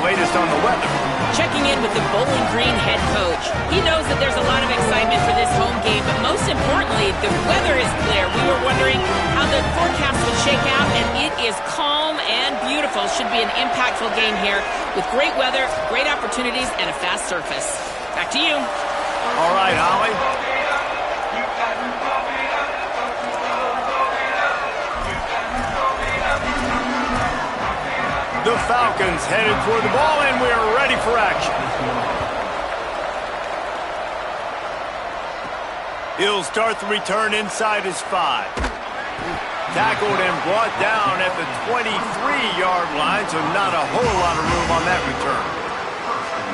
latest on the weather. Checking in with the Bowling Green head coach. He knows that there's a lot of excitement for this home game, but most importantly, the weather is clear. We were wondering how the forecast would shake out, and it is calm and beautiful. Should be an impactful game here with great weather, great opportunities, and a fast surface. Back to you. All right, Holly. The Falcons headed toward the ball, and we are ready for action. He'll start the return inside his 5. Tackled and brought down at the 23-yard line, so not a whole lot of room on that return.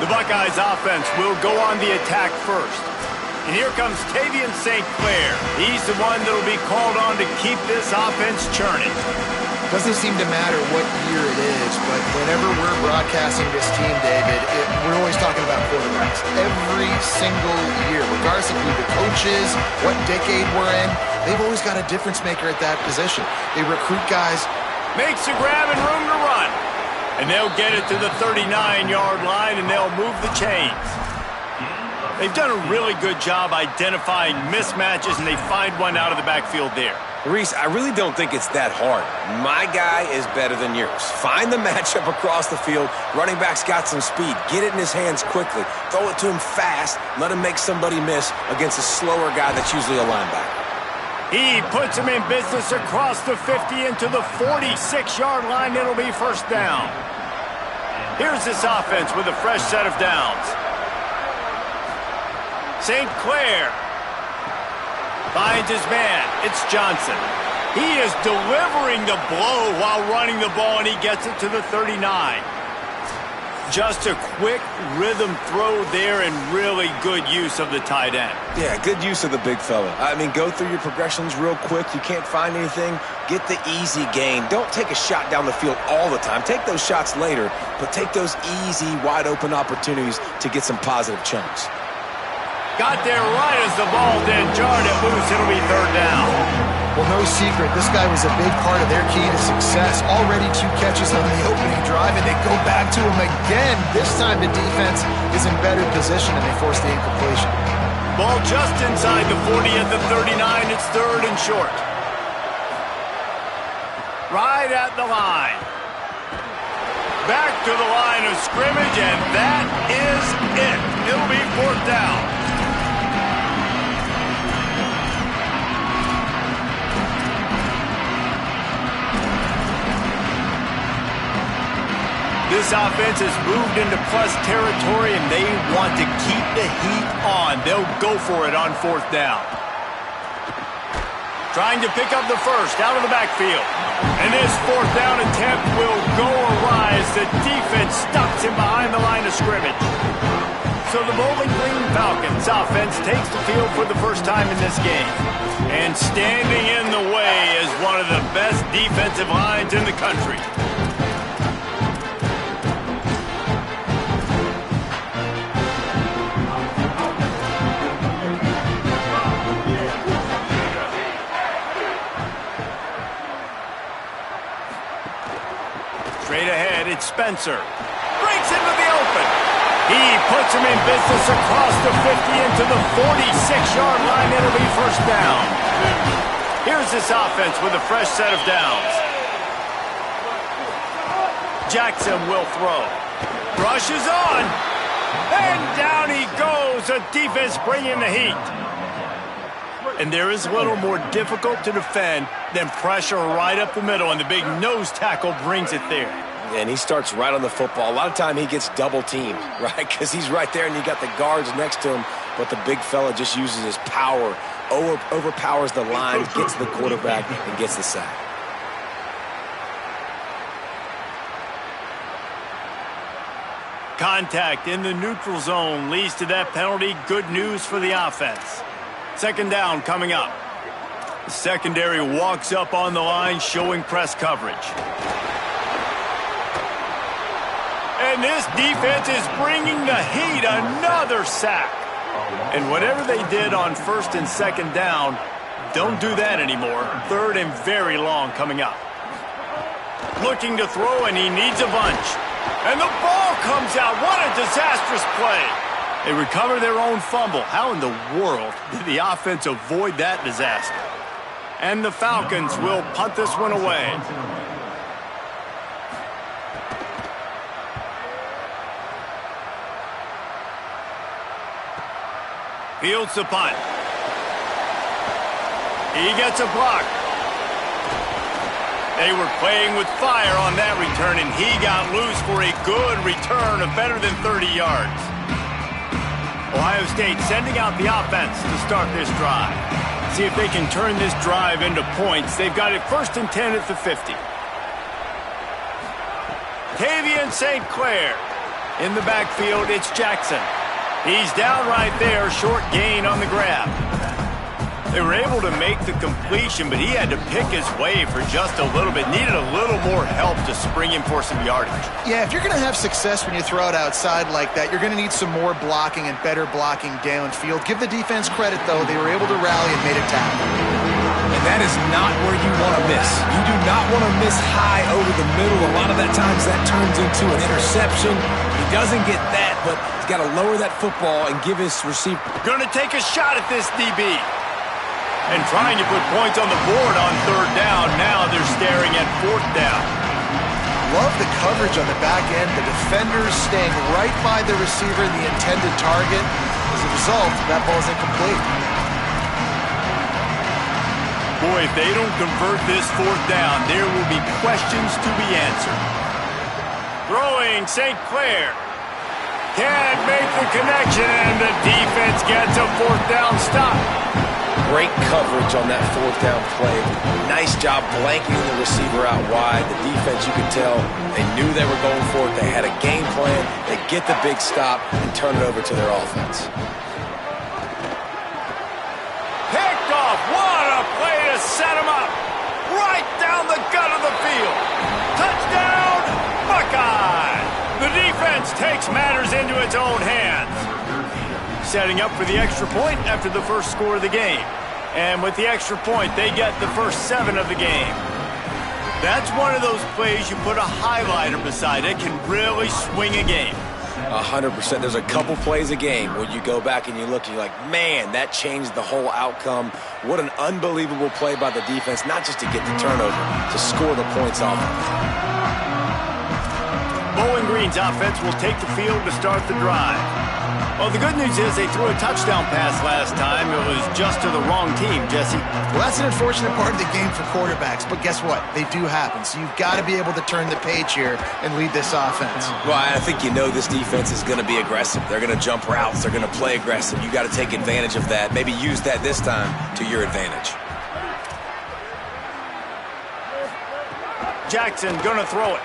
The Buckeyes offense will go on the attack first. And here comes Tavian St. Clair. He's the one that will be called on to keep this offense churning. Doesn't seem to matter what year it is, but whenever we're broadcasting this team, David, we're always talking about quarterbacks. Every single year, regardless of who the coach is, what decade we're in, they've always got a difference maker at that position. They recruit guys. Makes a grab and room to run. And they'll get it to the 39-yard line, and they'll move the chains. They've done a really good job identifying mismatches, and they find one out of the backfield there. Reese, I really don't think it's that hard. My guy is better than yours. Find the matchup across the field. Running back's got some speed. Get it in his hands quickly. Throw it to him fast. Let him make somebody miss against a slower guy that's usually a linebacker. He puts him in business across the 50 into the 46-yard line. It'll be first down. Here's this offense with a fresh set of downs. St. Clair finds his man. It's Johnson. He is delivering the blow while running the ball, and he gets it to the 39. Just a quick rhythm throw there and really good use of the tight end. Yeah, good use of the big fella. I mean, go through your progressions real quick. You can't find anything. Get the easy gain. Don't take a shot down the field all the time. Take those shots later, but take those easy, wide-open opportunities to get some positive chunks. Got there right as the ball did. Jarred it loose. It'll be third down. Well, no secret, this guy was a big part of their key to success. Already 2 catches on the opening drive, and they go back to him again. This time the defense is in better position, and they force the incompletion. Ball just inside the 40 at the 39. It's third and short. Right at the line. Back to the line of scrimmage, and that is it. It'll be fourth down. This offense has moved into plus territory, and they want to keep the heat on. They'll go for it on fourth down. Trying to pick up the first out of the backfield. And this fourth down attempt will go awry as the defense stops him behind the line of scrimmage. So the Bowling Green Falcons offense takes the field for the first time in this game. And standing in the way is one of the best defensive lines in the country. Straight ahead, it's Spencer. Breaks into the open. He puts him in business across the 50 into the 46-yard line. It'll be first down. Here's this offense with a fresh set of downs. Jackson will throw. Rushes on. And down he goes. The defense bringing the heat. And there is a little more difficult to defend than pressure right up the middle, and the big nose tackle brings it there. And he starts right on the football. A lot of time he gets double teamed, right? Because he's right there and you got the guards next to him, but the big fella just uses his power, overpowers the line, gets the quarterback, and gets the sack. Contact in the neutral zone leads to that penalty. Good news for the offense. Second down coming up. The secondary walks up on the line, showing press coverage. And this defense is bringing the heat. Another sack. And whatever they did on first and second down, don't do that anymore. Third and very long coming up. Looking to throw, and he needs a bunch. And the ball comes out. What a disastrous play. They recover their own fumble. How in the world did the offense avoid that disaster? And the Falcons will punt this one away. Fields the punt. He gets a block. They were playing with fire on that return, and he got loose for a good return of better than 30 yards. Ohio State sending out the offense to start this drive. See if they can turn this drive into points. They've got it 1st and 10 at the 50. Tavian St. Clair. In the backfield, it's Jackson. He's down right there, short gain on the grab. They were able to make the completion, but he had to pick his way for just a little bit. Needed a little more help to spring him for some yardage. Yeah, if you're going to have success when you throw it outside like that, you're going to need some more blocking and better blocking downfield. Give the defense credit, though. They were able to rally and made a tackle. And that is not where you want to miss. You do not want to miss high over the middle. A lot of that times that turns into an interception. He doesn't get that, but he's got to lower that football and give his receiver. Going to take a shot at this DB. And trying to put points on the board on 3rd down. Now they're staring at 4th down. Love the coverage on the back end. The defenders staying right by the receiver and the intended target. As a result, that ball's incomplete. Boy, if they don't convert this 4th down, there will be questions to be answered. Throwing St. Clair. Can't make the connection, and the defense gets a 4th down stop. Great coverage on that 4th down play. Nice job blanking the receiver out wide. The defense, you could tell, they knew they were going for it. They had a game plan. They get the big stop and turn it over to their offense. Picked off. What a play to set him up. Right down the gut of the field. Touchdown, Buckeye. The defense takes matters into its own hands. Setting up for the extra point after the first score of the game. And with the extra point, they get the first 7 of the game. That's one of those plays you put a highlighter beside it, can really swing a game. 100%. There's a couple plays a game when you go back and you look, you're like, man, that changed the whole outcome. What an unbelievable play by the defense, not just to get the turnover, to score the points off of it. Bowling Green's offense will take the field to start the drive. Well, the good news is they threw a touchdown pass last time. It was just to the wrong team, Jesse. Well, that's an unfortunate part of the game for quarterbacks, but guess what? They do happen. So you've got to be able to turn the page here and lead this offense. Well, I think you know this defense is going to be aggressive. They're going to jump routes. They're going to play aggressive. You got to take advantage of that. Maybe use that this time to your advantage. Jackson going to throw it.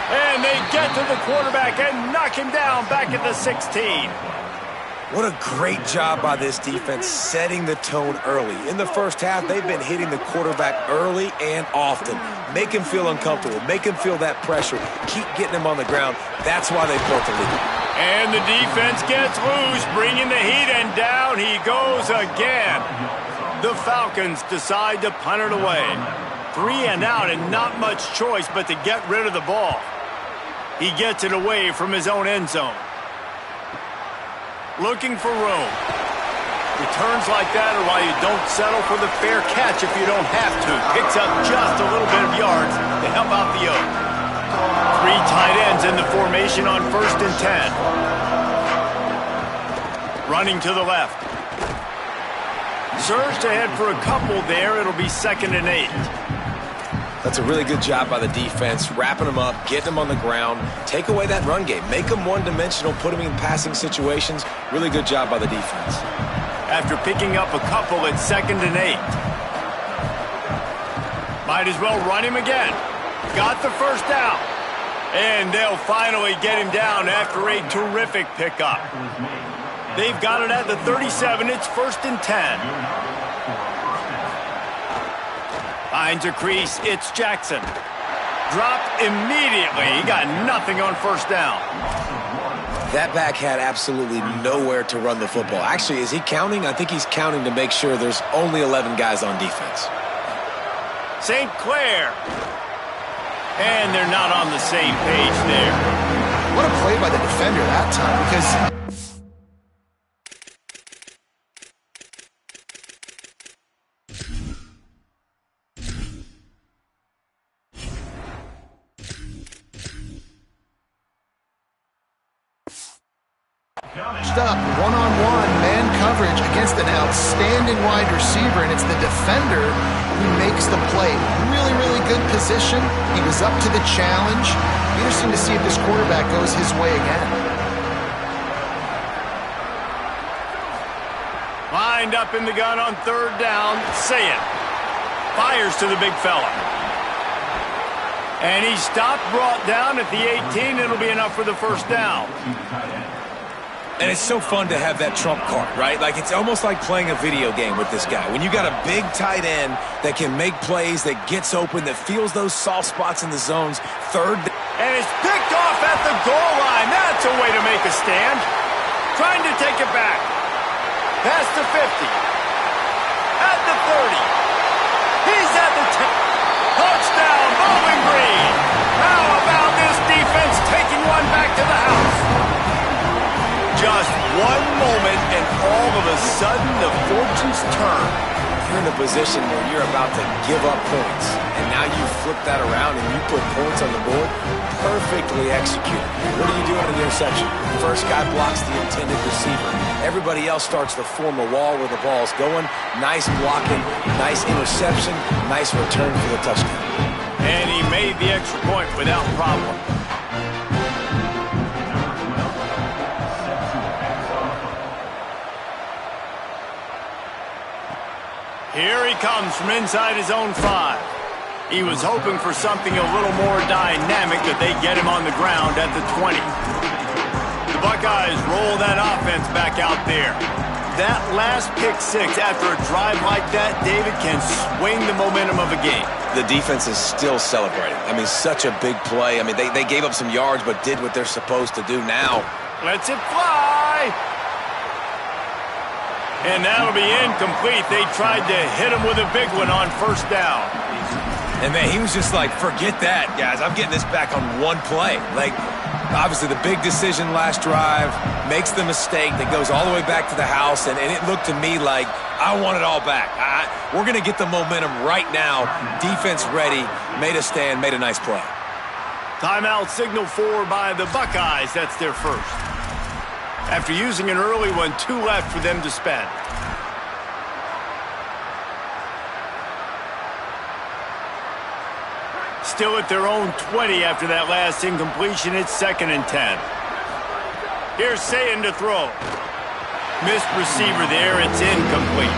And they get to the quarterback and knock him down back at the 16. What a great job by this defense setting the tone early. In the first half, they've been hitting the quarterback early and often. Make him feel uncomfortable. Make him feel that pressure. Keep getting him on the ground. That's why they broke the lead. And the defense gets loose, bringing the heat, and down he goes again. The Falcons decide to punt it away. 3 and out, and not much choice but to get rid of the ball. He gets it away from his own end zone. Looking for room. Returns like that are why you don't settle for the fair catch if you don't have to. Picks up just a little bit of yards to help out the Oak. 3 tight ends in the formation on 1st and 10. Running to the left. Surged ahead for a couple there. It'll be 2nd and 8. That's a really good job by the defense, wrapping them up, getting them on the ground, take away that run game, make them one-dimensional, put them in passing situations. Really good job by the defense. After picking up a couple at 2nd and 8. Might as well run him again. Got the first down. And they'll finally get him down after a terrific pickup. They've got it at the 37. It's 1st and 10. Finds a crease. It's Jackson. Dropped immediately. He got nothing on 1st down. That back had absolutely nowhere to run the football. Actually, is he counting? I think he's counting to make sure there's only 11 guys on defense. St. Clair. And they're not on the same page there. What a play by the defender that time, because up one-on-one man coverage against an outstanding wide receiver, and it's the defender who makes the play. Really, really good position. He was up to the challenge. Interesting to see if this quarterback goes his way again. Lined up in the gun on third down. Saying fires to the big fella. And he stopped, brought down at the 18. It'll be enough for the first down. And it's so fun to have that trump card, right? Like, it's almost like playing a video game with this guy. When you got a big tight end that can make plays, that gets open, that feels those soft spots in the zones, third down. And it's picked off at the goal line. That's a way to make a stand. Trying to take it back. Past the 50. At the 30. He's at the 10. Touchdown, Bowling Green. How about this defense taking one back to the house? Just one moment, and all of a sudden, the fortunes turn. You're in a position where you're about to give up points, and now you flip that around and you put points on the board. Perfectly executed. What do you do on an interception? First guy blocks the intended receiver. Everybody else starts to form a wall where the ball's going. Nice blocking, nice interception, nice return for the touchdown. And he made the extra point without problem. Here he comes from inside his own 5. He was hoping for something a little more dynamic, that they get him on the ground at the 20. The Buckeyes roll that offense back out there. That last pick 6 after a drive like that, David, can swing the momentum of a game. The defense is still celebrating. I mean, such a big play. I mean, they gave up some yards but did what they're supposed to do now. Lets it fly. And that'll be incomplete. They tried to hit him with a big one on first down. And, man, he was just like, forget that, guys. I'm getting this back on one play. Like, obviously the big decision last drive, makes the mistake that goes all the way back to the house, and it looked to me like I want it all back. We're going to get the momentum right now. Defense ready, made a stand, made a nice play. Timeout signal for by the Buckeyes. That's their first. After using an early one, 2 left for them to spend. Still at their own 20 after that last incompletion. It's 2nd and 10. Here's Sayin to throw. Missed receiver there. It's incomplete.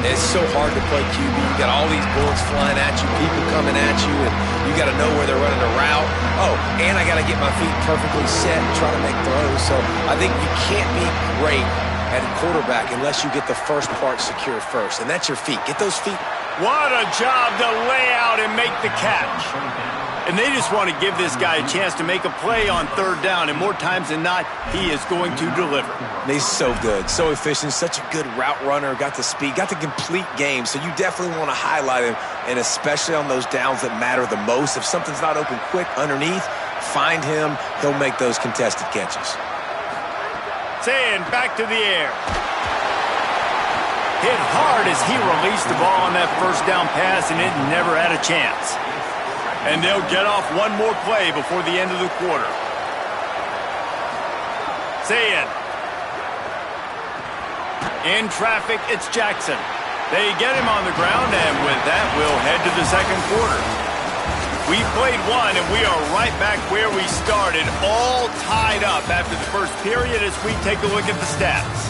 It's so hard to play QB. You got all these bullets flying at you, people coming at you, and you got to know where they're running a route. Oh, and I got to get my feet perfectly set and try to make throws. So I think you can't be great at quarterback unless you get the first part secure first, and that's your feet. Get those feet. What a job to lay out and make the catch. And they just want to give this guy a chance to make a play on third down, and more times than not, he is going to deliver. He's so good, so efficient, such a good route runner, got the speed, got the complete game, so you definitely want to highlight him, and especially on those downs that matter the most. If something's not open quick underneath, find him, he'll make those contested catches. Sayin back to the air. Hit hard as he released the ball on that first down pass, and it never had a chance. And they'll get off one more play before the end of the quarter. Sayin. In traffic, it's Jackson. They get him on the ground, and with that, we'll head to the second quarter. We played one, and we are right back where we started, all tied up after the first period as we take a look at the stats.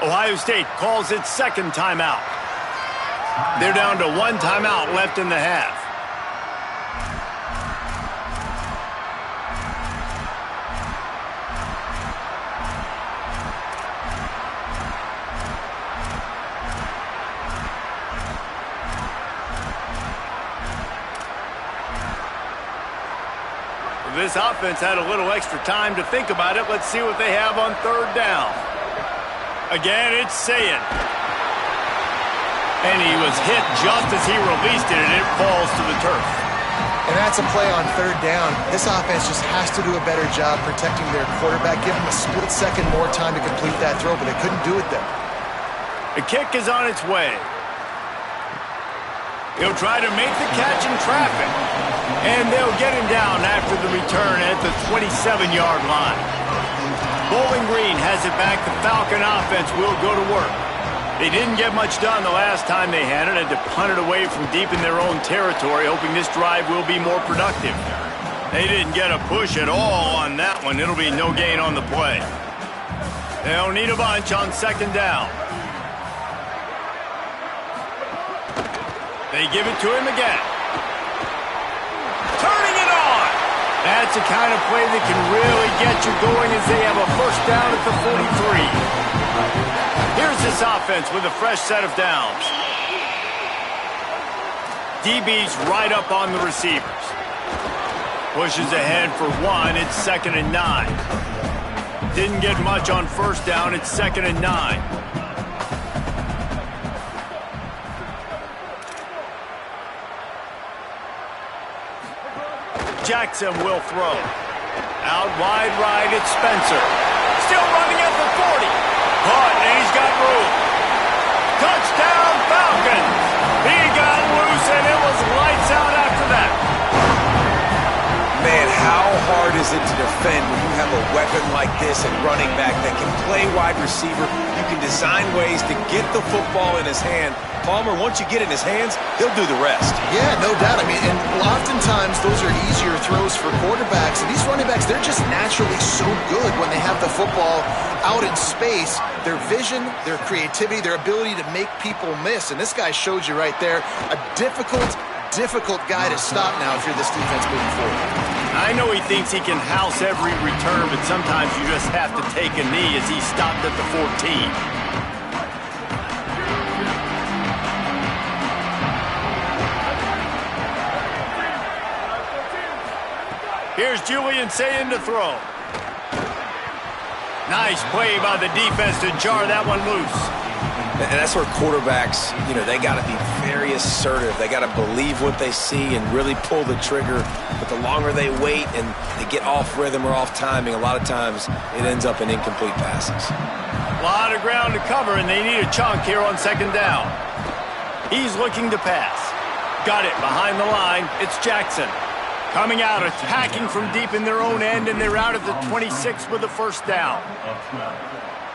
Ohio State calls its second timeout. They're down to one timeout left in the half. this offense had a little extra time to think about it. Let's see what they have on third down. Again, it's Sayin. And he was hit just as he released it, and it falls to the turf. And that's a play on third down. This offense just has to do a better job protecting their quarterback. Give him a split second more time to complete that throw, but they couldn't do it there. The kick is on its way. He'll try to make the catch in traffic. And they'll get him down after the return at the 27-yard line. Bowling Green has it back. The Falcon offense will go to work. They didn't get much done the last time they had it. Had to punt it away from deep in their own territory, hoping this drive will be more productive. They didn't get a push at all on that one. It'll be no gain on the play. They'll need a bunch on second down. They give it to him again. Turning it on. That's the kind of play that can really get you going as they have a first down at the 43. Here's this offense with a fresh set of downs. DB's right up on the receivers. Pushes ahead for one. It's 2nd and 9. Didn't get much on first down. It's 2nd and 9. Jackson will throw. Out wide right, it's Spencer. Still running at the 40. Caught, and he's got room. Touchdown, Falcons. He got loose, and it was lights out after that. Man, how hard is it to defend when you have a weapon like this at running back that can play wide receiver? You can design ways to get the football in his hand. Palmer, once you get it in his hands, he'll do the rest. Yeah, no doubt. I mean, and oftentimes those are easier throws for quarterbacks. And these running backs, they're just naturally so good when they have the football out in space. Their vision, their creativity, their ability to make people miss. And this guy showed you right there, a difficult guy to stop now if you're this defense moving forward. I know he thinks he can house every return, but sometimes you just have to take a knee as he stopped at the 14. Here's Julian Sayin to throw. Nice play by the defense to jar that one loose. And that's where quarterbacks, they got to be very assertive. They got to believe what they see and really pull the trigger. But the longer they wait and they get off rhythm or off timing, a lot of times it ends up in incomplete passes. A lot of ground to cover, and they need a chunk here on second down. He's looking to pass. Got it behind the line. It's Jackson. Coming out, attacking from deep in their own end, and they're out at the 26 with the first down.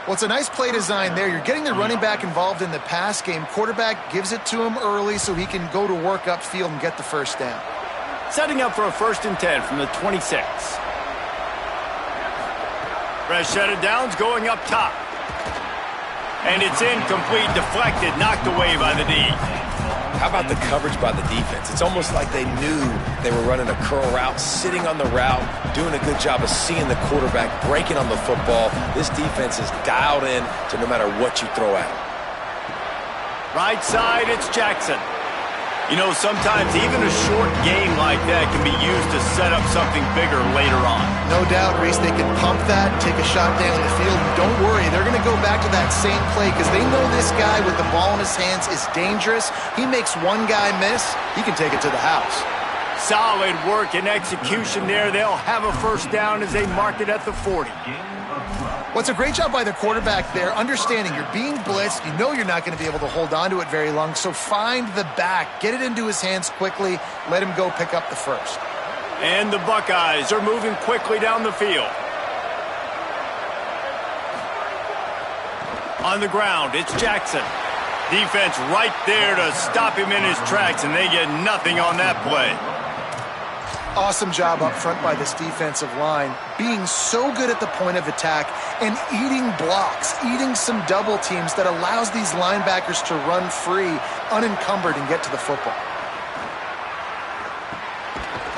Well, it's a nice play design there. You're getting the running back involved in the pass game. Quarterback gives it to him early so he can go to work upfield and get the first down. Setting up for a 1st and 10 from the 26. Fresh set of downs going up top. And it's incomplete, deflected, knocked away by the D. How about the coverage by the defense? It's almost like they knew they were running a curl route, sitting on the route, doing a good job of seeing the quarterback, breaking on the football. This defense is dialed in to no matter what you throw at them. Right side, it's Jackson. Sometimes even a short game like that can be used to set up something bigger later on. No doubt, Reese, they can pump that, take a shot down the field, and don't worry, they're going to go back to that same play because they know this guy with the ball in his hands is dangerous. He makes one guy miss, he can take it to the house. Solid work and execution there. They'll have a first down as they mark it at the 40. Well, it's a great job by the quarterback there, understanding you're being blitzed. You know you're not going to be able to hold on to it very long, so find the back, get it into his hands quickly, let him go pick up the first. And the Buckeyes are moving quickly down the field. On the ground, it's Jackson. Defense right there to stop him in his tracks, and they get nothing on that play. Awesome job up front by this defensive line, being so good at the point of attack and eating blocks, eating some double teams that allows these linebackers to run free, unencumbered, and get to the football.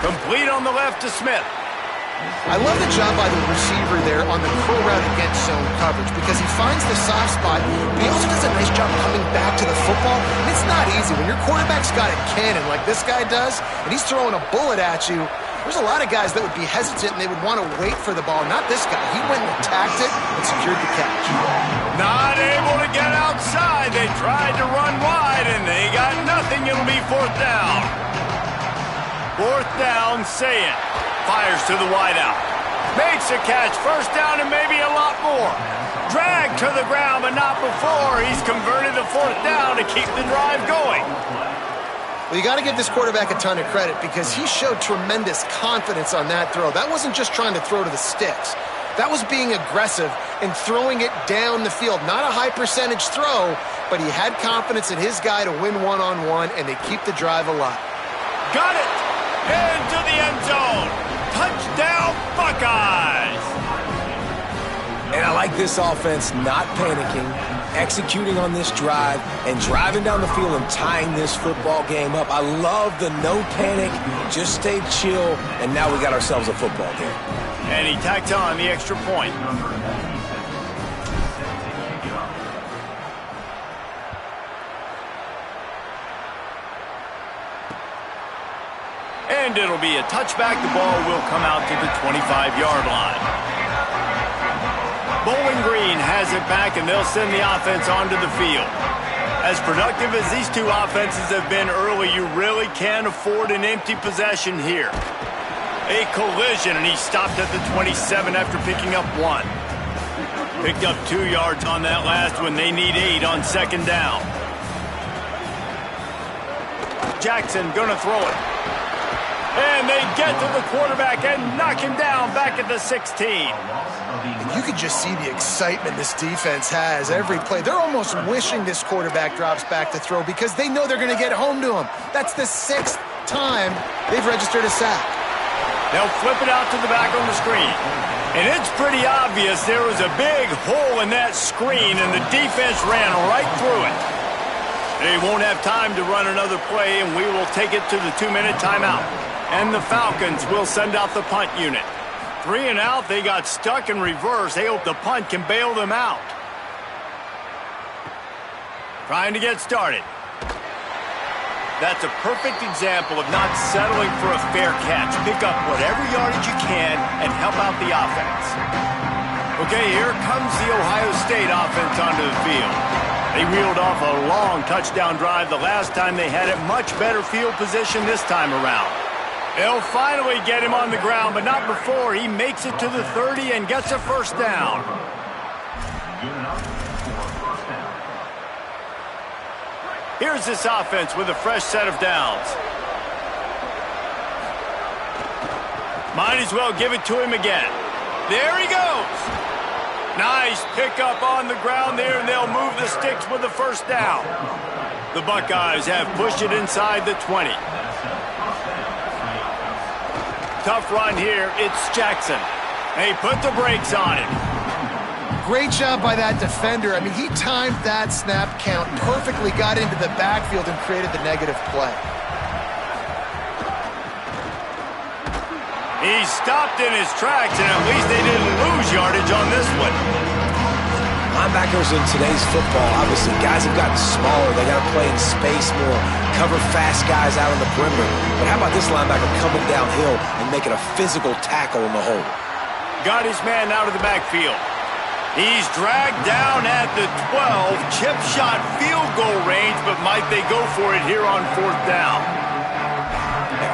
Complete on the left to Smith. I love the job by the receiver there on the curl route against zone coverage because he finds the soft spot, but he also does a nice job coming back to the football. And it's not easy. When your quarterback's got a cannon like this guy does, and he's throwing a bullet at you, There's a lot of guys that would be hesitant and they would want to wait for the ball. Not this guy. He went and attacked it and secured the catch. Not able to get outside. They tried to run wide, and they got nothing. It'll be fourth down. Fourth down, say it. Fires to the wideout. Makes a catch. First down and maybe a lot more. Dragged to the ground, but not before. He's converted the fourth down to keep the drive going. Well, you got to give this quarterback a ton of credit because he showed tremendous confidence on that throw. That wasn't just trying to throw to the sticks. That was being aggressive and throwing it down the field. Not a high percentage throw, but he had confidence in his guy to win one-on-one, and they keep the drive alive. Got it! Into the end zone! Touchdown, Buckeyes! And I like this offense not panicking, executing on this drive, and driving down the field and tying this football game up. I love the no panic, just stay chill, and now we got ourselves a football game. And he tacked on the extra point. And it'll be a touchback. The ball will come out to the 25-yard line. Bowling Green has it back, and they'll send the offense onto the field. As productive as these two offenses have been early, you really can't afford an empty possession here. A collision, and he stopped at the 27 after picking up 1. Picked up 2 yards on that last one. They need 8 on second down. Jackson gonna throw it. And they get to the quarterback and knock him down back at the 16. And you can just see the excitement this defense has every play. They're almost wishing this quarterback drops back to throw because they know they're going to get home to him. That's the 6th time they've registered a sack. They'll flip it out to the back on the screen. And it's pretty obvious there was a big hole in that screen, and the defense ran right through it. They won't have time to run another play, and we will take it to the 2-minute timeout. And the Falcons will send out the punt unit. 3 and out, they got stuck in reverse. They hope the punt can bail them out. Trying to get started. That's a perfect example of not settling for a fair catch. Pick up whatever yardage you can and help out the offense. Okay, here comes the Ohio State offense onto the field. They reeled off a long touchdown drive the last time they had it. Much better field position this time around. They'll finally get him on the ground, but not before he makes it to the 30 and gets a first down. Here's this offense with a fresh set of downs. Might as well give it to him again. There he goes. Nice pickup on the ground there, and they'll move the sticks with the first down. The Buckeyes have pushed it inside the 20. Tough run here. It's Jackson. They put the brakes on it. Great job by that defender. I mean, he timed that snap count perfectly, got into the backfield, and created the negative play. He stopped in his tracks, and at least they didn't lose yardage on this one. Linebackers in today's football, obviously, guys have gotten smaller. They got to play in space more, cover fast guys out on the perimeter. But how about this linebacker coming downhill and making a physical tackle in the hole? Got his man out of the backfield. He's dragged down at the 12. Chip shot field goal range, but might they go for it here on fourth down?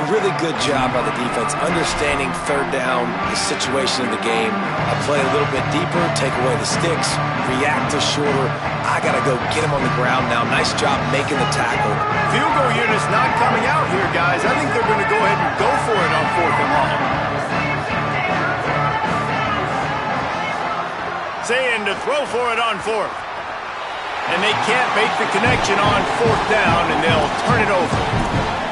A really good job by the defense, understanding third down, the situation of the game. I play a little bit deeper, take away the sticks, react to shorter. I got to go get him on the ground now. Nice job making the tackle. Field goal unit's not coming out here, guys. I think they're going to go ahead and go for it on fourth and long. Saying to throw for it on fourth. And they can't make the connection on fourth down, and they'll turn it over.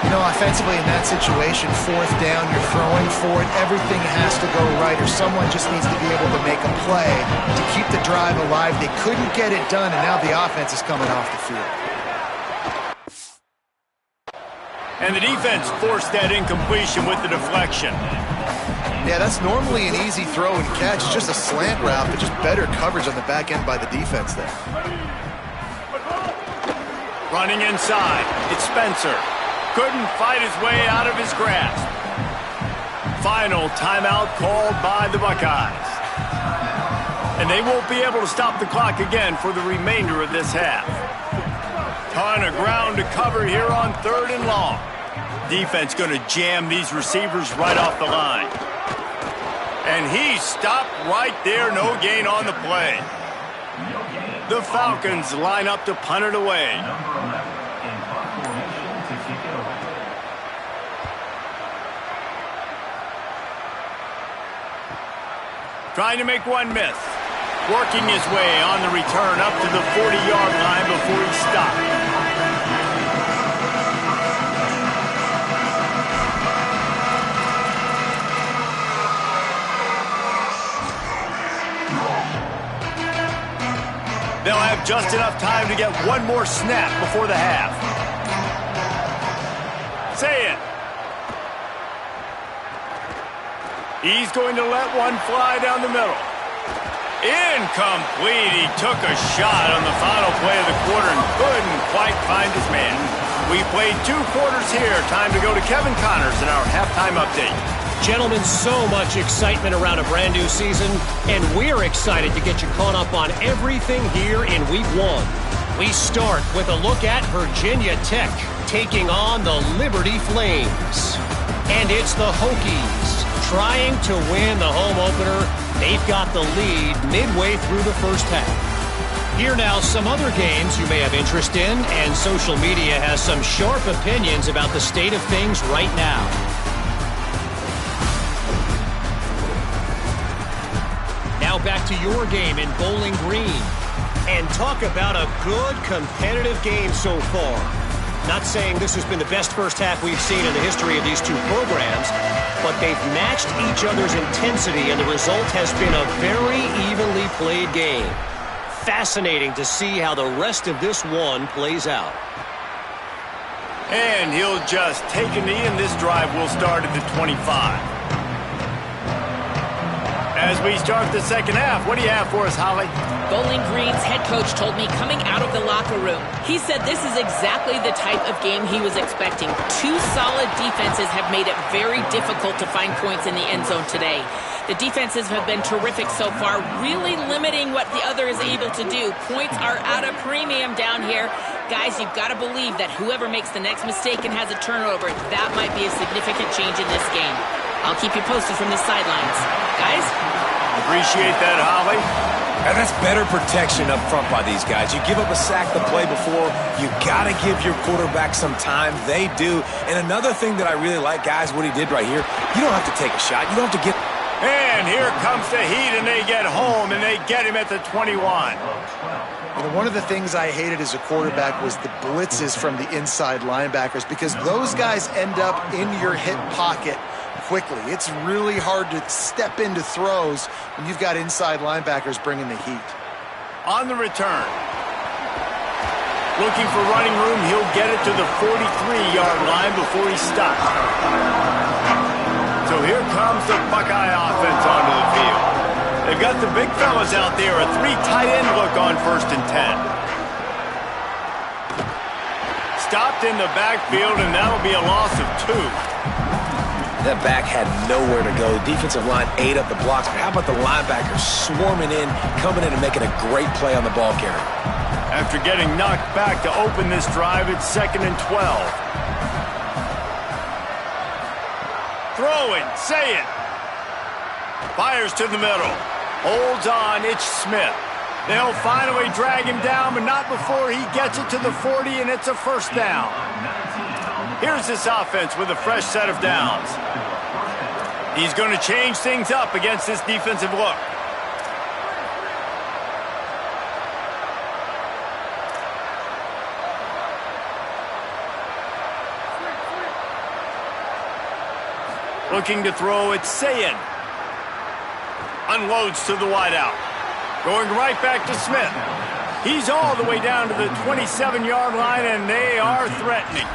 You know, offensively in that situation, fourth down, you're throwing for it. Everything has to go right, or someone just needs to be able to make a play to keep the drive alive. They couldn't get it done, and now the offense is coming off the field. And the defense forced that incompletion with the deflection. Yeah, that's normally an easy throw and catch, just a slant route, but just better coverage on the back end by the defense there. Running inside, it's Spencer. Couldn't fight his way out of his grasp. final timeout called by the Buckeyes. And they won't be able to stop the clock again for the remainder of this half. Ton of ground to cover here on 3rd and long. Defense going to jam these receivers right off the line. And he stopped right there, no gain on the play. The Falcons line up to punt it away. Trying to make one miss. Working his way on the return up to the 40-yard line before he stopped. They'll have just enough time to get one more snap before the half. Say it. He's going to let one fly down the middle. Incomplete. He took a shot on the final play of the quarter and couldn't quite find his man. We played 2 quarters here. Time to go to Kevin Connors in our halftime update. Gentlemen, so much excitement around a brand new season, and we're excited to get you caught up on everything here in Week 1. We start with a look at Virginia Tech taking on the Liberty Flames. And it's the Hokies trying to win the home opener. They've got the lead midway through the first half. Here now, some other games you may have interest in, and social media has some sharp opinions about the state of things right now. Now back to your game in Bowling Green. And talk about a good competitive game so far. Not saying this has been the best first half we've seen in the history of these two programs, but they've matched each other's intensity, and the result has been a very evenly played game. Fascinating to see how the rest of this one plays out. And he'll just take a knee, and this drive will start at the 25. As we start the second half, what do you have for us, Holly? Bowling Green's head coach told me coming out of the locker room, he said this is exactly the type of game he was expecting. 2 solid defenses have made it very difficult to find points in the end zone today. The defenses have been terrific so far, really limiting what the other is able to do. Points are at a premium down here. Guys, you've got to believe that whoever makes the next mistake and has a turnover, that might be a significant change in this game. I'll keep you posted from the sidelines. Guys? Appreciate that, Holly. And that's better protection up front by these guys. You give up a sack the play before, you got to give your quarterback some time. They do. And another thing that I really like, guys, what he did right here, you don't have to take a shot. You don't have to get... And here comes the heat, and they get home, and they get him at the 21. You know, one of the things I hated as a quarterback was the blitzes from the inside linebackers, because those guys end up in your hip pocket quickly. It's really hard to step into throws when you've got inside linebackers bringing the heat. On the return. Looking for running room, he'll get it to the 43-yard line before he stops. So here comes the Buckeye offense onto the field. They've got the big fellas out there, a 3 tight end look on 1st and 10. Stopped in the backfield, and that'll be a loss of 2. That back had nowhere to go. Defensive line ate up the blocks, but how about the linebackers swarming in, coming in and making a great play on the ball carrier? After getting knocked back to open this drive, it's 2nd and 12. Throwing, say it. Fires to the middle. Holds on, it's Smith. They'll finally drag him down, but not before he gets it to the 40, and it's a 1st down. Here's this offense with a fresh set of downs. He's going to change things up against this defensive look. Looking to throw, it's Sayin. Unloads to the wideout. Going right back to Smith. He's all the way down to the 27-yard line, and they are threatening.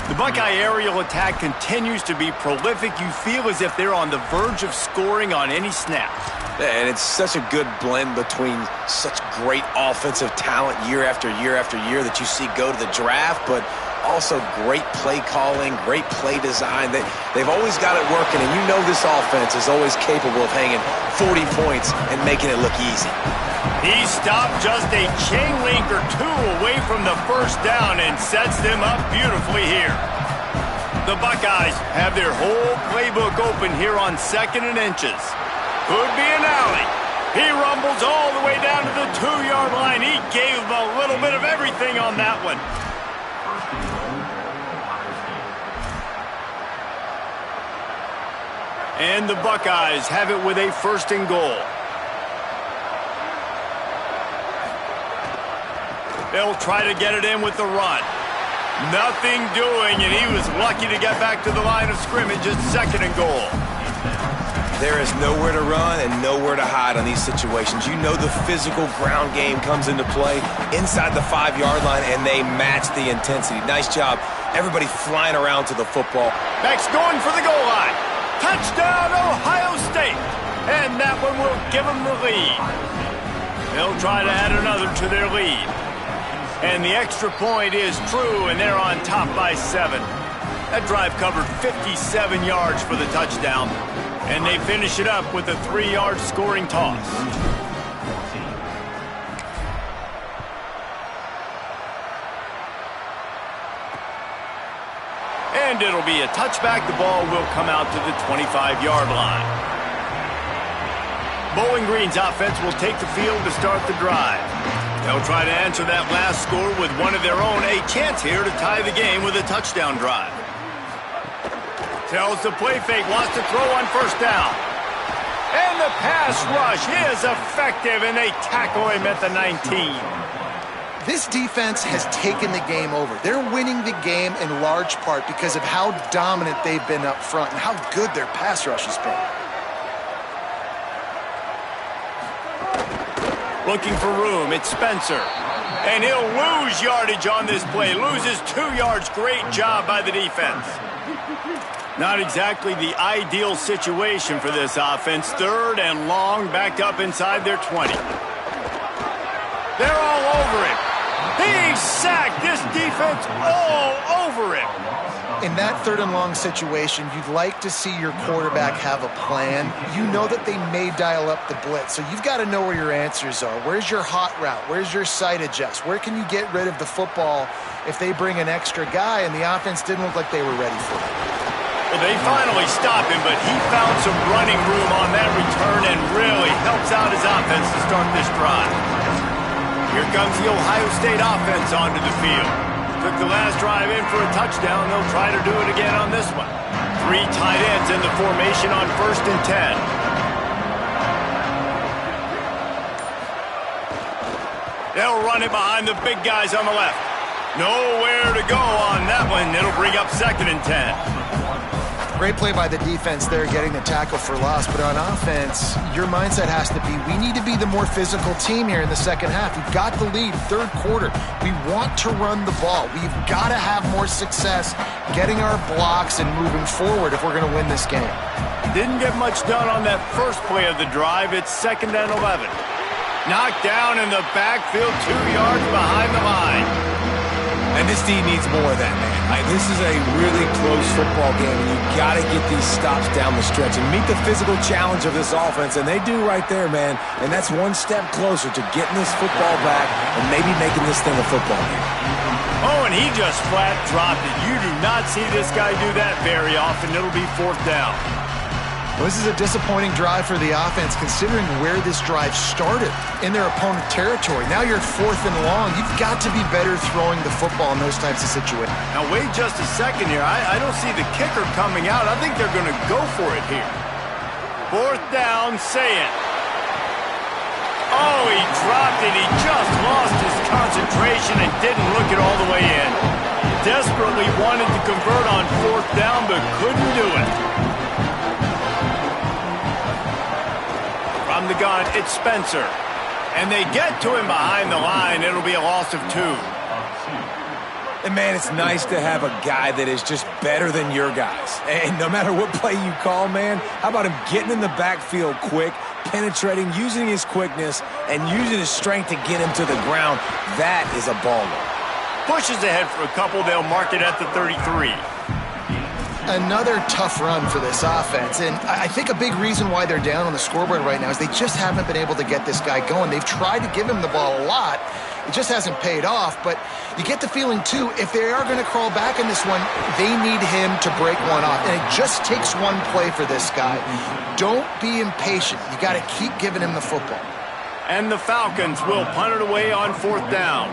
The Buckeye aerial attack continues to be prolific. You feel as if they're on the verge of scoring on any snap. And it's such a good blend between such great offensive talent year after year after year that you see go to the draft, but Also, great play calling, great play design. They've always got it working, and you know this offense is always capable of hanging 40 points and making it look easy. He stopped just a chain link or two away from the first down and sets them up beautifully here. The Buckeyes have their whole playbook open here on 2nd and inches. Could be an alley. He rumbles all the way down to the 2-yard line. He gave them a little bit of everything on that one. And the Buckeyes have it with a 1st and goal. They'll try to get it in with the run. Nothing doing, and he was lucky to get back to the line of scrimmage at 2nd and goal. There is nowhere to run and nowhere to hide on these situations. You know the physical ground game comes into play inside the 5-yard line, and they match the intensity. Nice job. Everybody flying around to the football. Beck's going for the goal line. Touchdown, Ohio State. And that one will give them the lead. They'll try to add another to their lead. And the extra point is true, and they're on top by 7. That drive covered 57 yards for the touchdown. And they finish it up with a 3-yard scoring toss. And it'll be a touchback. The ball will come out to the 25-yard line. Bowling Green's offense will take the field to start the drive. They'll try to answer that last score with one of their own. A chance here to tie the game with a touchdown drive. Tells the play fake, wants to throw on 1st down. And the pass rush is effective, and they tackle him at the 19. This defense has taken the game over. They're winning the game in large part because of how dominant they've been up front and how good their pass rush has been. Looking for room, it's Spencer. And he'll lose yardage on this play. Loses 2 yards. Great job by the defense. Not exactly the ideal situation for this offense. 3rd and long, backed up inside their 20. They're all over him. He's sacked. This defense all over him. In that 3rd and long situation, you'd like to see your quarterback have a plan. You know that they may dial up the blitz, so you've got to know where your answers are. Where's your hot route? Where's your sight adjust? Where can you get rid of the football if they bring an extra guy? And the offense didn't look like they were ready for it. Well, they finally stop him, but he found some running room on that return and really helps out his offense to start this drive. Here comes the Ohio State offense onto the field. Took the last drive in for a touchdown. They'll try to do it again on this one. 3 tight ends in the formation on 1st and 10. They'll run it behind the big guys on the left. Nowhere to go on that one. It'll bring up 2nd and 10. Great play by the defense there, getting the tackle for loss. But on offense, your mindset has to be, we need to be the more physical team here in the 2nd half. We've got the lead, 3rd quarter. We want to run the ball. We've got to have more success getting our blocks and moving forward if we're going to win this game. Didn't get much done on that first play of the drive. It's 2nd and 11. Knocked down in the backfield, 2 yards behind the line. And this team needs more of that, man. This is a really close football game, and you've got to get these stops down the stretch and meet the physical challenge of this offense, and they do right there, man. And that's one step closer to getting this football back and maybe making this thing a football game. Oh, and he just flat dropped it. You do not see this guy do that very often. It'll be 4th down. Well, this is a disappointing drive for the offense considering where this drive started in their opponent territory. Now you're 4th and long. You've got to be better throwing the football in those types of situations. Now wait just a second here. I don't see the kicker coming out. I think they're going to go for it here. 4th down, say it. Oh, he dropped it. He just lost his concentration and didn't look it all the way in. Desperately wanted to convert on 4th down, but couldn't do it. From the gun, it's Spencer. And they get to him behind the line. It'll be a loss of 2. And, man, it's nice to have a guy that is just better than your guys. And no matter what play you call, man, how about him getting in the backfield quick, penetrating, using his quickness, and using his strength to get him to the ground? That is a baller. Pushes ahead for a couple. They'll mark it at the 33. Another tough run for this offense, and I think a big reason why they're down on the scoreboard right now is they just haven't been able to get this guy going. They've tried to give him the ball a lot. It just hasn't paid off, but you get the feeling, too, if they are going to crawl back in this one, they need him to break one off, and it just takes one play for this guy. Don't be impatient. You got to keep giving him the football. And the Falcons will punt it away on 4th down.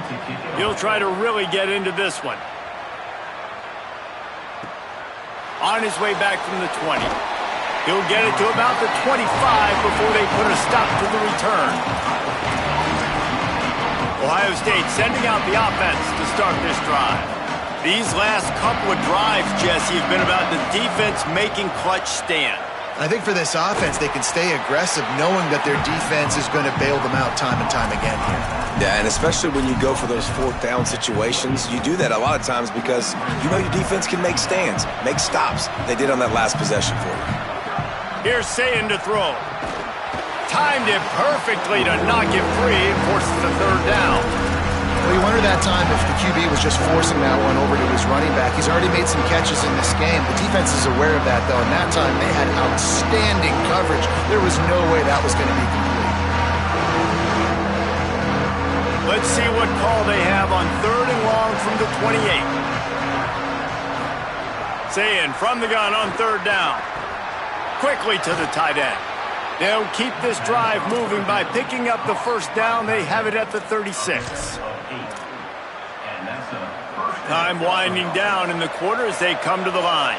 He'll try to really get into this one. On his way back from the 20. He'll get it to about the 25 before they put a stop to the return. Ohio State sending out the offense to start this drive. These last couple of drives, Jesse, have been about the defense making clutch stand. I think for this offense, they can stay aggressive knowing that their defense is going to bail them out time and time again here. Yeah, and especially when you go for those 4th down situations, you do that a lot of times because you know your defense can make stands, make stops. They did on that last possession for you. Here's Sayin to throw. Timed it perfectly to knock it free and forces the 3rd down. Well, you wonder that time if the QB was just forcing that one over to his running back. He's already made some catches in this game. The defense is aware of that, though, and that time they had outstanding coverage. There was no way that was going to be complete. Let's see what call they have on 3rd and long from the 28. Sayin from the gun on 3rd down. Quickly to the tight end. They'll keep this drive moving by picking up the 1st down. They have it at the 36. Time winding down in the quarter as they come to the line.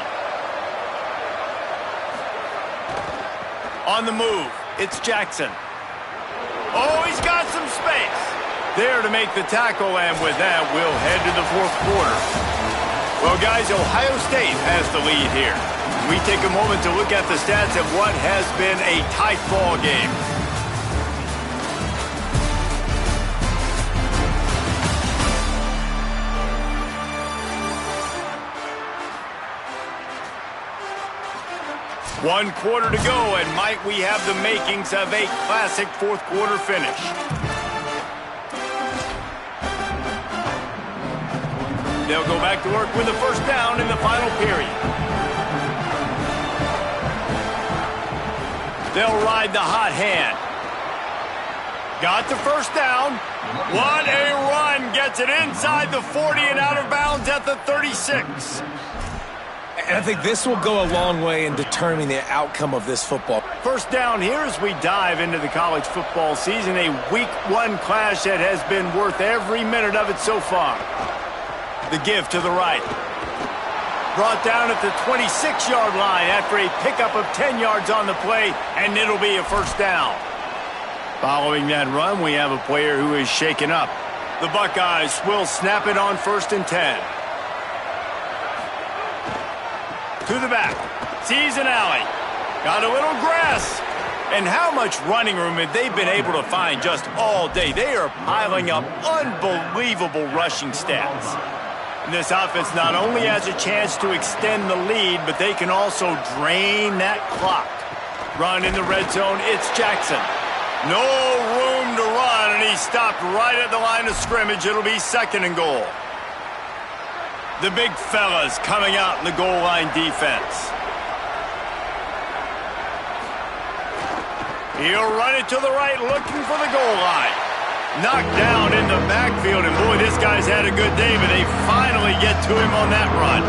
On the move, it's Jackson. Oh, he's got some space. There to make the tackle, and with that, we'll head to the 4th quarter. Well, guys, Ohio State has the lead here. We take a moment to look at the stats of what has been a tight ball game. One quarter to go, and might we have the makings of a classic 4th quarter finish. They'll go back to work with the 1st down in the final period. They'll ride the hot hand. Got the 1st down. What a run. Gets it inside the 40 and out of bounds at the 36. And I think this will go a long way in determining the outcome of this football. 1st down here as we dive into the college football season. A week 1 clash that has been worth every minute of it so far. The give to the right. Brought down at the 26-yard line after a pickup of 10 yards on the play, and it'll be a 1st down. Following that run, we have a player who is shaken up. The Buckeyes will snap it on 1st and 10. To the back. Sees an alley. Got a little grass. And how much running room have they been able to find just all day? They are piling up unbelievable rushing stats. And this offense not only has a chance to extend the lead, but they can also drain that clock. Run in the red zone, it's Jackson. No room to run, and he stopped right at the line of scrimmage. It'll be 2nd and goal. The big fellas coming out in the goal line defense. He'll run it to the right, looking for the goal line. Knocked down in the backfield, and boy, this guy's had a good day, but they finally get to him on that run.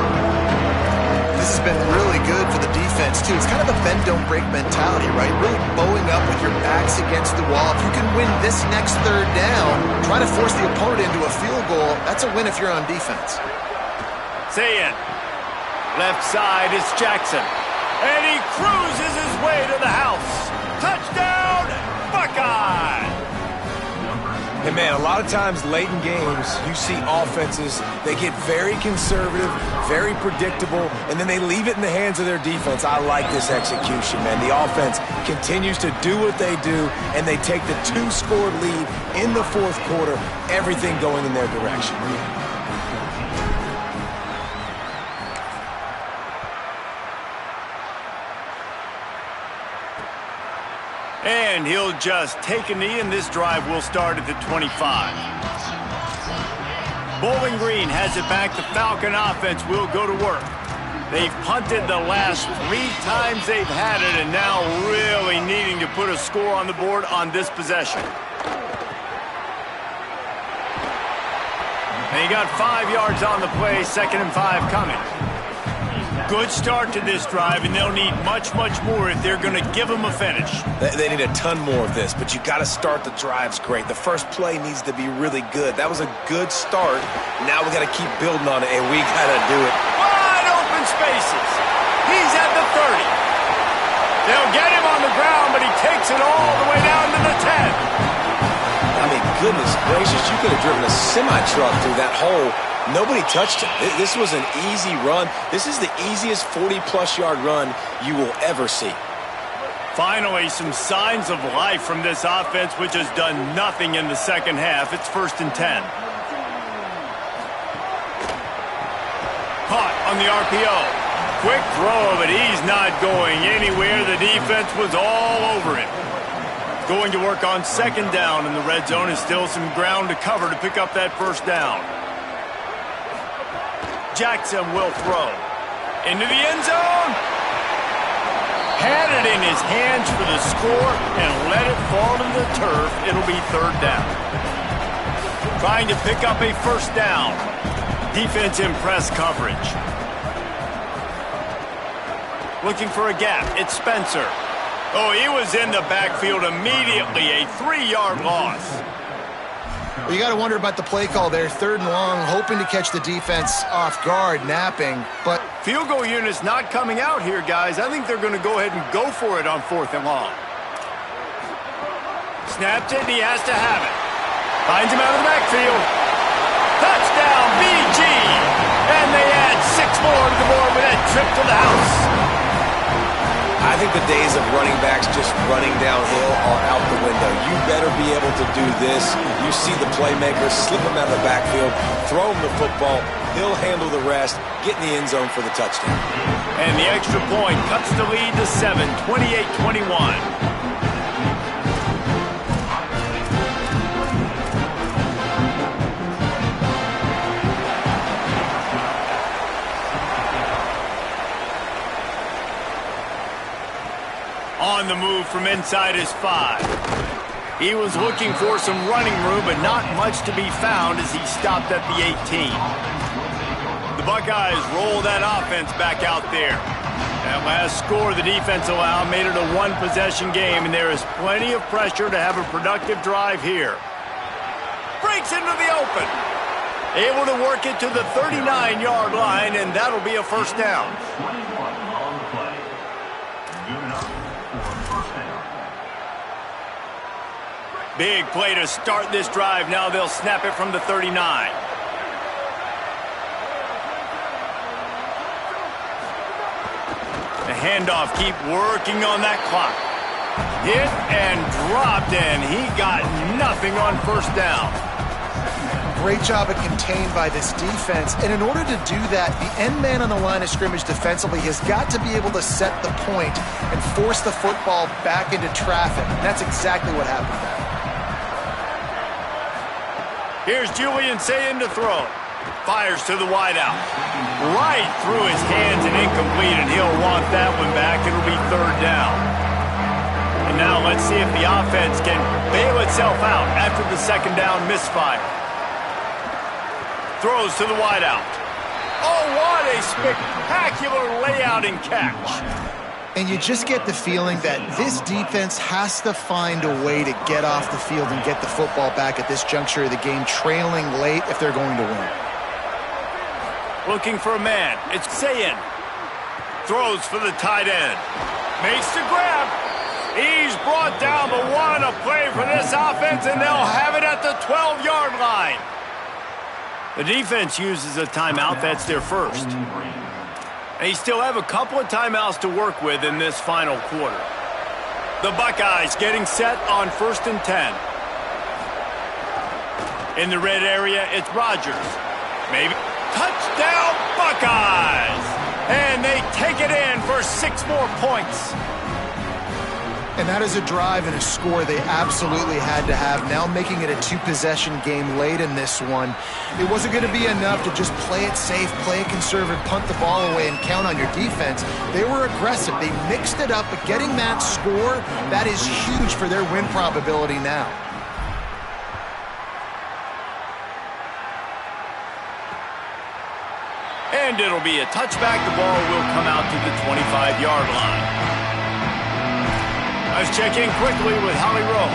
This has been really good for the defense, too. It's kind of a bend-don't-break mentality, right? Really bowing up with your backs against the wall. If you can win this next 3rd down, try to force the opponent into a field goal, that's a win if you're on defense. Sayin. Left side, it's Jackson. And he cruises his way to the house. Touchdown, Buckeye! And man, a lot of times late in games, you see offenses, they get very conservative, very predictable, and then they leave it in the hands of their defense. I like this execution, man. The offense continues to do what they do, and they take the 2-score lead in the 4th quarter, everything going in their direction. And he'll just take a knee, and this drive will start at the 25. Bowling Green has it back. The Falcon offense will go to work. They've punted the last 3 times they've had it, and now really needing to put a score on the board on this possession. And he got 5 yards on the play, 2nd and 5 coming. Good start to this drive, and they'll need much, much more if they're going to give them a finish. They need a ton more of this, but you got to start the drives great. The first play needs to be really good. That was a good start. Now we got to keep building on it, and we got to do it. Wide open spaces. He's at the 30. They'll get him on the ground, but he takes it all the way down to the 10. I mean, goodness gracious, you could have driven a semi-truck through that hole. Nobody touched him. This was an easy run. This is the easiest 40-plus yard run you will ever see. Finally, some signs of life from this offense, which has done nothing in the second half. It's 1st and 10. Caught on the RPO. Quick throw, but he's not going anywhere. The defense was all over him. Going to work on 2nd down in the red zone, is still some ground to cover to pick up that 1st down. Jackson will throw. Into the end zone. Had it in his hands for the score and let it fall to the turf. It'll be 3rd down. Trying to pick up a 1st down. Defense in press coverage. Looking for a gap. It's Spencer. Oh, he was in the backfield immediately. A 3-yard loss. Well, you got to wonder about the play call there. 3rd and long, hoping to catch the defense off guard, napping, but field goal unit's not coming out here, guys. I think they're going to go ahead and go for it on 4th and long. Snapped it, and he has to have it. Finds him out of the backfield. Touchdown, BG! And they add 6 more to the board with that trip to the house. I think the days of running backs just running downhill are out the window. You better be able to do this. You see the playmaker, slip him out of the backfield, throw him the football, he'll handle the rest, get in the end zone for the touchdown. And the extra point cuts the lead to 7, 28-21. On the move from inside his 5. He was looking for some running room, but not much to be found as he stopped at the 18. The Buckeyes roll that offense back out there. That last score the defense allowed made it a 1-possession game, and there is plenty of pressure to have a productive drive here. Breaks into the open. Able to work it to the 39-yard line, and that'll be a 1st down. Big play to start this drive. Now they'll snap it from the 39. The handoff, keep working on that clock. Hit and dropped, and he got nothing on 1st down. great job at contained by this defense. And in order to do that, the end man on the line of scrimmage defensively has got to be able to set the point and force the football back into traffic. And that's exactly what happened there. Here's Julian saying to throw. Fires to the wideout. Right through his hands and incomplete, and he'll want that one back. It'll be 3rd down. And now let's see if the offense can bail itself out after the 2nd down misfire. Throws to the wideout. Oh, what a spectacular layout and catch. And you just get the feeling that this defense has to find a way to get off the field and get the football back at this juncture of the game, trailing late if they're going to win. Looking for a man. It's Sayin. Throws for the tight end. Makes the grab. He's brought down, but what a play for this offense, and they'll have it at the 12-yard line. The defense uses a timeout. That's their first. They still have a couple of timeouts to work with in this final quarter. The Buckeyes getting set on 1st and 10. In the red area, it's Rodgers. Maybe. Touchdown, Buckeyes! And they take it in for 6 more points. And that is a drive and a score they absolutely had to have. Now making it a two-possession game late in this one. It wasn't going to be enough to just play it safe, play it conservative, punt the ball away, and count on your defense. They were aggressive. They mixed it up, but getting that score, that is huge for their win probability now. And it'll be a touchback. The ball will come out to the 25-yard line. Let's check in quickly with Holly Rowe.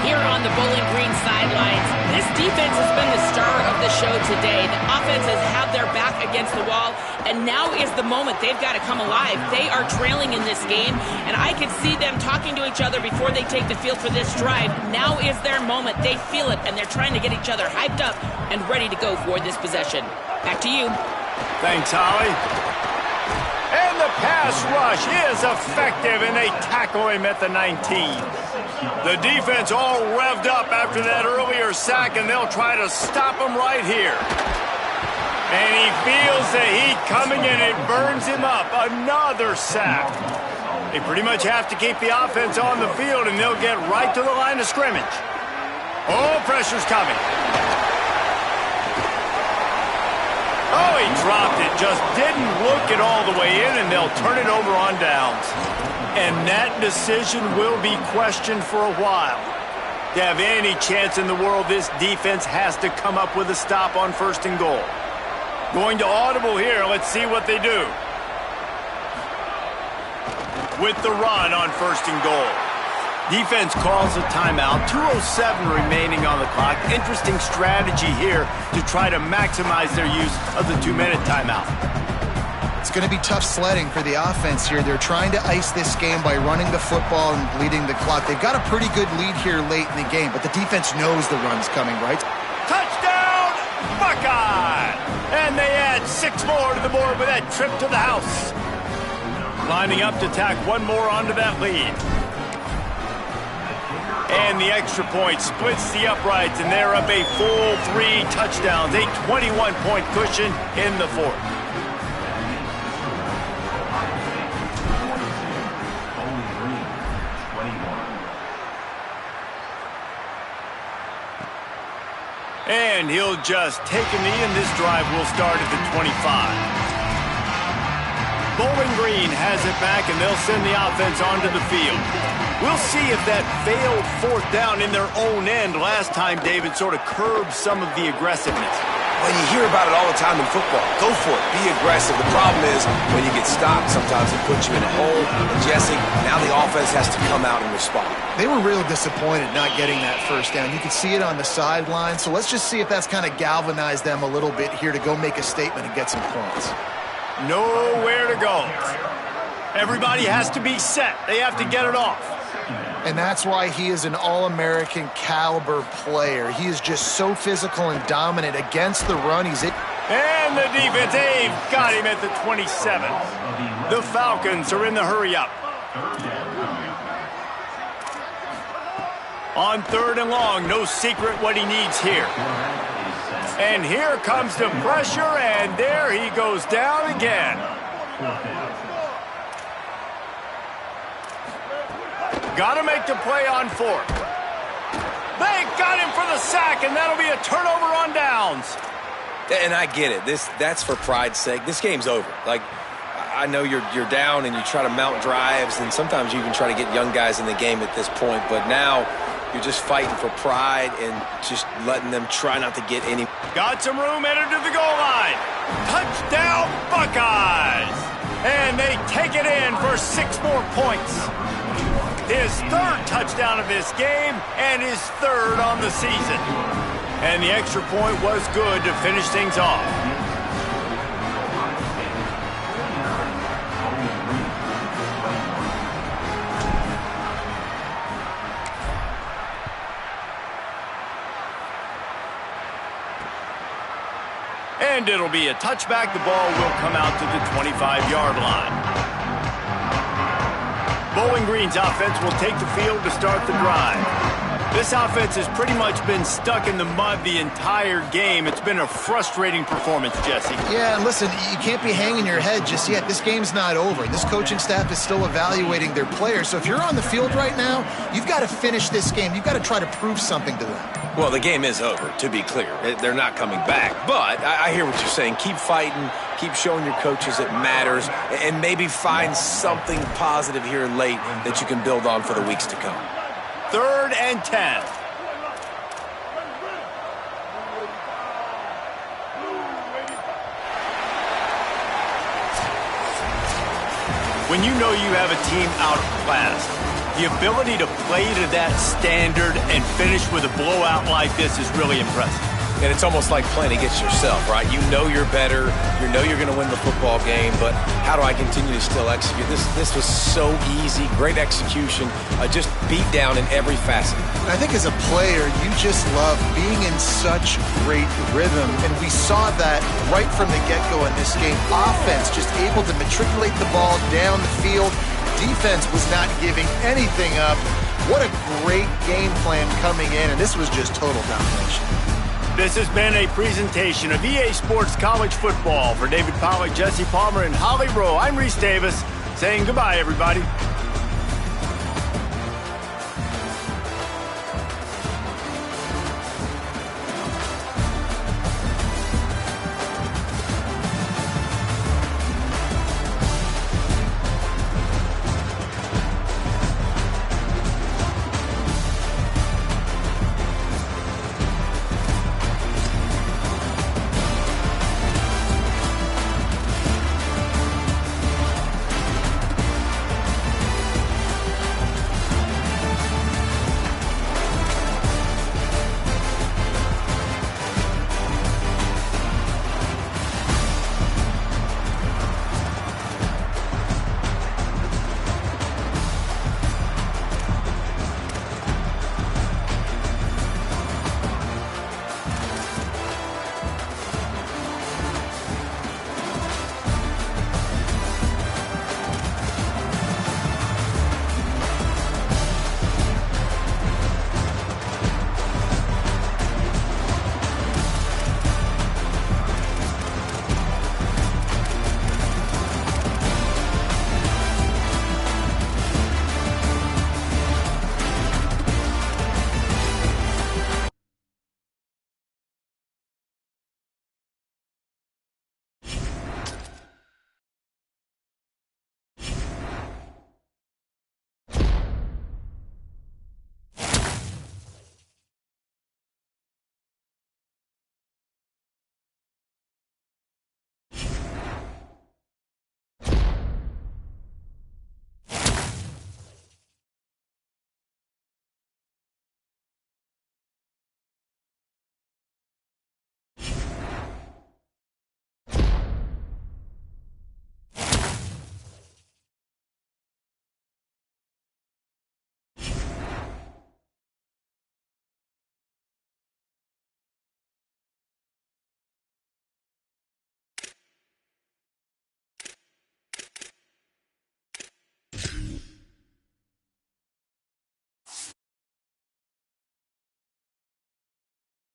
Here on the Bowling Green sidelines, this defense has been the star of the show today. The offense has had their back against the wall, and now is the moment they've got to come alive. They are trailing in this game, and I can see them talking to each other before they take the field for this drive. Now is their moment. They feel it, and they're trying to get each other hyped up and ready to go for this possession. Back to you. Thanks, Holly. And the pass rush is effective, and they tackle him at the 19. The defense all revved up after that earlier sack, and they'll try to stop him right here. And he feels the heat coming, and it burns him up. Another sack. They pretty much have to keep the offense on the field, and they'll get right to the line of scrimmage. Oh, pressure's coming. Oh, he dropped it. Just didn't look it all the way in, and they'll turn it over on downs. And that decision will be questioned for a while. To have any chance in the world, this defense has to come up with a stop on 1st and goal. Going to audible here. Let's see what they do. With the run on 1st and goal. Defense calls a timeout. 2:07 remaining on the clock. Interesting strategy here to try to maximize their use of the 2-minute timeout. It's going to be tough sledding for the offense here. They're trying to ice this game by running the football and bleeding the clock. They've got a pretty good lead here late in the game, but the defense knows the run's coming, right? Touchdown, Buckeye! And they add 6 more to the board with that trip to the house. Lining up to tack one more onto that lead. And the extra point splits the uprights, and they're up a full 3 touchdowns, a 21-point cushion in the 4th. And he'll just take a knee, and this drive will start at the 25. Bowling Green has it back, and they'll send the offense onto the field. We'll see if that failed 4th down in their own end last time, David, sort of curbed some of the aggressiveness. Well, you hear about it all the time in football. Go for it. Be aggressive. The problem is when you get stopped, sometimes it puts you in a hole. And Jesse, now the offense has to come out and respond. They were real disappointed not getting that 1st down. You could see it on the sideline. So let's just see if that's kind of galvanized them a little bit here to go make a statement and get some points. Nowhere to go. Everybody has to be set. They have to get it off. And that's why he is an All-American caliber player. He is just so physical and dominant against the run. And the defense, they've got him at the 27. The Falcons are in the hurry-up. On 3rd and long, no secret what he needs here. And here comes the pressure, and there he goes down again. Got to make the play on 4th. They got him for the sack, and that'll be a turnover on downs. And I get it. That's for pride's sake. This game's over. Like, I know you're down and you try to mount drives, and sometimes you even try to get young guys in the game at this point. But now you're just fighting for pride and just letting them try not to get any. Got some room headed to the goal line. Touchdown, Buckeyes! And they take it in for 6 more points. His 3rd touchdown of this game and his 3rd on the season. And the extra point was good to finish things off. And it'll be a touchback. The ball will come out to the 25-yard line. Bowling Green's offense will take the field to start the drive. This offense has pretty much been stuck in the mud the entire game. It's been a frustrating performance, Jesse. Yeah, and listen, you can't be hanging your head just yet. This game's not over. This coaching staff is still evaluating their players. So if you're on the field right now, you've got to finish this game. You've got to try to prove something to them. Well, the game is over, to be clear. They're not coming back. But I hear what you're saying. Keep fighting. Keep showing your coaches it matters. And maybe find something positive here late that you can build on for the weeks to come. 3rd and 10. When you know you have a team outclassed, the ability to play to that standard and finish with a blowout like this is really impressive. And it's almost like playing against yourself, right? You know you're better. You know you're going to win the football game, but how do I continue to still execute? This was so easy, great execution, just beat down in every facet. I think as a player, you just love being in such great rhythm, and we saw that right from the get-go in this game. Offense just able to matriculate the ball down the field. Defense was not giving anything up. What a great game plan coming in, and this was just total domination. This has been a presentation of EA Sports College Football. For David Pollack, Jesse Palmer, and Holly Rowe, I'm Reese Davis saying goodbye, everybody.